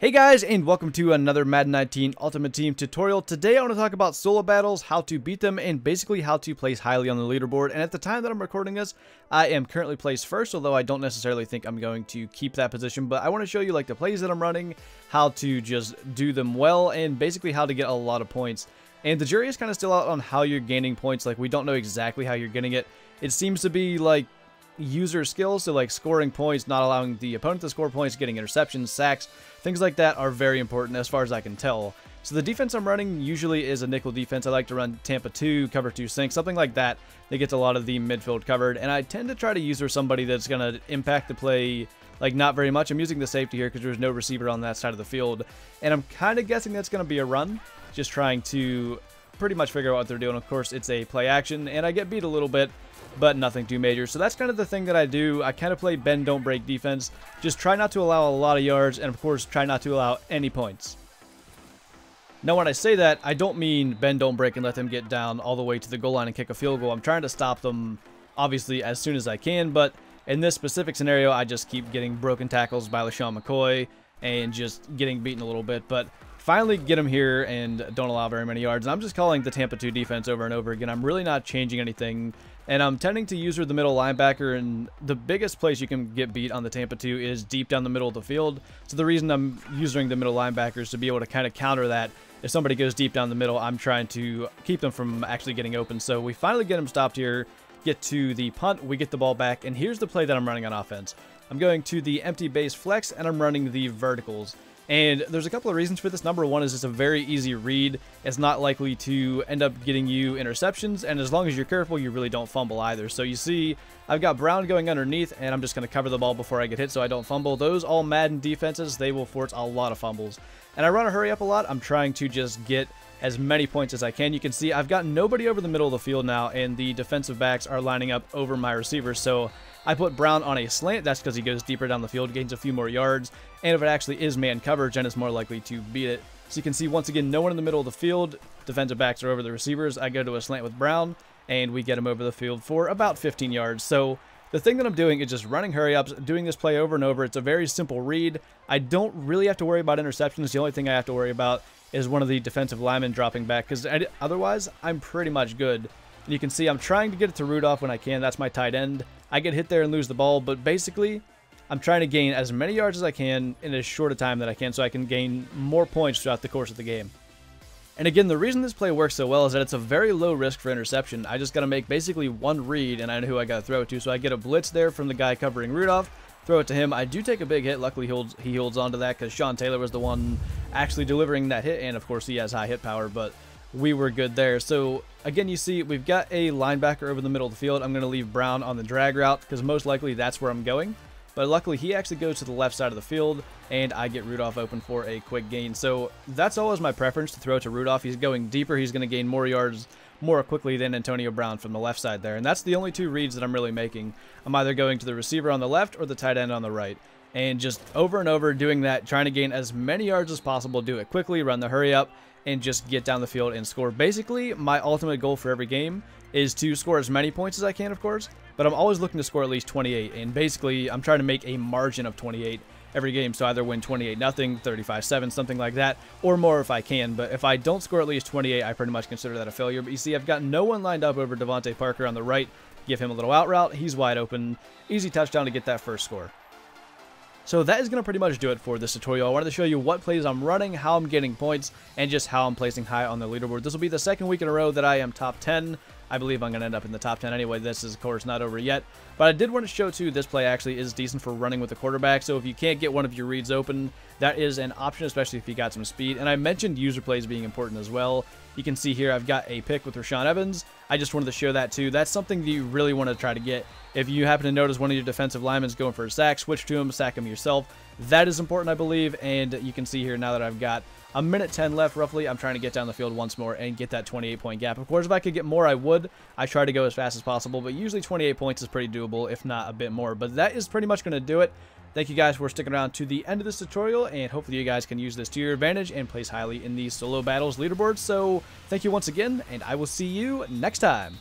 Hey guys, and welcome to another Madden 19 Ultimate Team tutorial. Today I want to talk about solo battles, how to beat them, and basically how to place highly on the leaderboard. And at the time that I'm recording this, I am currently placed first, although I don't necessarily think I'm going to keep that position. But I want to show you like the plays that I'm running, how to just do them well, and basically how to get a lot of points. And the jury is kind of still out on how you're gaining points. Like, we don't know exactly how you're getting it. It seems to be like user skills, so like scoring points, not allowing the opponent to score points, getting interceptions, sacks, things like that are very important as far as I can tell. So the defense I'm running usually is a nickel defense. I like to run Tampa 2, cover 2 sync, something like that that gets a lot of the midfield covered, and I tend to try to use for somebody that's going to impact the play like not very much. I'm using the safety here because there's no receiver on that side of the field, and I'm kind of guessing that's going to be a run, just trying to pretty much figure out what they're doing. Of course, it's a play action, and I get beat a little bit, but nothing too major. So that's kind of the thing that I do. I kind of play bend, don't break defense. Just try not to allow a lot of yards, and of course, try not to allow any points. Now, when I say that, I don't mean bend, don't break, and let them get down all the way to the goal line and kick a field goal. I'm trying to stop them, obviously, as soon as I can, but in this specific scenario, I just keep getting broken tackles by LaShawn McCoy and just getting beaten a little bit, but finally get them here and don't allow very many yards. And I'm just calling the Tampa 2 defense over and over again. I'm really not changing anything, and I'm tending to use her the middle linebacker, and the biggest place you can get beat on the Tampa 2 is deep down the middle of the field. So the reason I'm using the middle linebacker is to be able to kind of counter that. If somebody goes deep down the middle, I'm trying to keep them from actually getting open. So we finally get them stopped here, get to the punt, we get the ball back, and here's the play that I'm running on offense. I'm going to the empty base flex, and I'm running the verticals. And there's a couple of reasons for this. Number one is it's a very easy read. It's not likely to end up getting you interceptions, and as long as you're careful, you really don't fumble either. So you see, I've got Brown going underneath, and I'm just going to cover the ball before I get hit so I don't fumble. Those all Madden defenses, they will force a lot of fumbles. And I run a hurry up a lot. I'm trying to just get as many points as I can. You can see I've got nobody over the middle of the field now, and the defensive backs are lining up over my receivers. So I put Brown on a slant. That's because he goes deeper down the field, gains a few more yards, and if it actually is man coverage, then it's more likely to beat it. So you can see, once again, no one in the middle of the field. Defensive backs are over the receivers. I go to a slant with Brown, and we get him over the field for about 15 yards. So the thing that I'm doing is just running hurry-ups, doing this play over and over. It's a very simple read. I don't really have to worry about interceptions. The only thing I have to worry about is one of the defensive linemen dropping back, because otherwise, I'm pretty much good. And you can see I'm trying to get it to Rudolph when I can. That's my tight end. I get hit there and lose the ball, but basically, I'm trying to gain as many yards as I can in as short a time that I can, so I can gain more points throughout the course of the game. And again, the reason this play works so well is that it's a very low risk for interception. I just got to make basically one read, and I know who I got to throw it to. So I get a blitz there from the guy covering Rudolph, throw it to him. I do take a big hit. Luckily, he holds on to that because Sean Taylor was the one actually delivering that hit, and of course, he has high hit power, but we were good there. So again, you see we've got a linebacker over the middle of the field. I'm going to leave Brown on the drag route because most likely that's where I'm going. But luckily, he actually goes to the left side of the field, and I get Rudolph open for a quick gain. So that's always my preference, to throw to Rudolph. He's going deeper. He's going to gain more yards more quickly than Antonio Brown from the left side there. And that's the only two reads that I'm really making. I'm either going to the receiver on the left or the tight end on the right. And just over and over doing that, trying to gain as many yards as possible, do it quickly, run the hurry up, and just get down the field and score. Basically, my ultimate goal for every game is to score as many points as I can, of course, but I'm always looking to score at least 28, and basically, I'm trying to make a margin of 28 every game, so either win 28-0, 35-7, something like that, or more if I can. But if I don't score at least 28, I pretty much consider that a failure. But you see, I've got no one lined up over Devontae Parker on the right. Give him a little out route. He's wide open. Easy touchdown to get that first score. So that is going to pretty much do it for this tutorial. I wanted to show you what plays I'm running, how I'm getting points, and just how I'm placing high on the leaderboard. This will be the second week in a row that I am top 10. I believe I'm going to end up in the top 10 anyway. This is, of course, not over yet. But I did want to show, too, this play actually is decent for running with the quarterback. So if you can't get one of your reads open, that is an option, especially if you got some speed. And I mentioned user plays being important as well. You can see here I've got a pick with Rashaan Evans. I just wanted to show that, too. That's something that you really want to try to get. If you happen to notice one of your defensive linemen is going for a sack, switch to him, sack him yourself. That is important, I believe. And you can see here now that I've got a minute 10 left, roughly, I'm trying to get down the field once more and get that 28-point gap. Of course, if I could get more, I would. I try to go as fast as possible, but usually 28 points is pretty doable, if not a bit more. But that is pretty much going to do it. Thank you guys for sticking around to the end of this tutorial, and hopefully you guys can use this to your advantage and place highly in these solo battles leaderboards. So thank you once again, and I will see you next time.